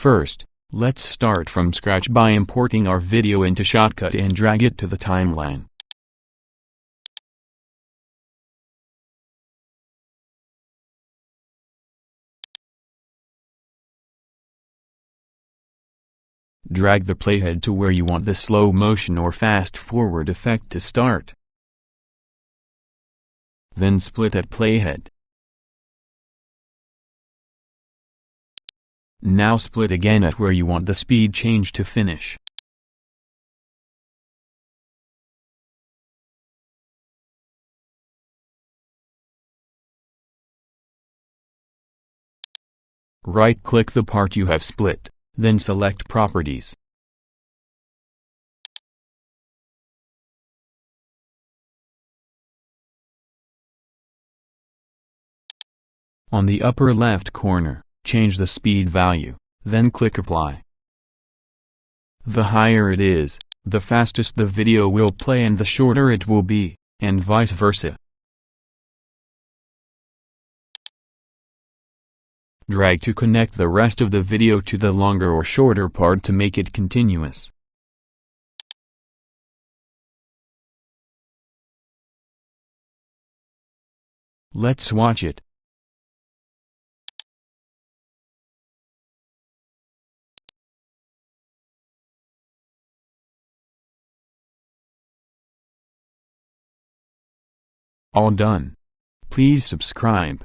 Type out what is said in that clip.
First, let's start from scratch by importing our video into Shotcut and drag it to the timeline. Drag the playhead to where you want the slow motion or fast forward effect to start. Then split at playhead. Now split again at where you want the speed change to finish. Right-click the part you have split, then select Properties. On the upper left corner, change the speed value, then click Apply. The higher it is, the fastest the video will play and the shorter it will be, and vice versa. Drag to connect the rest of the video to the longer or shorter part to make it continuous. Let's watch it. All done. Please subscribe.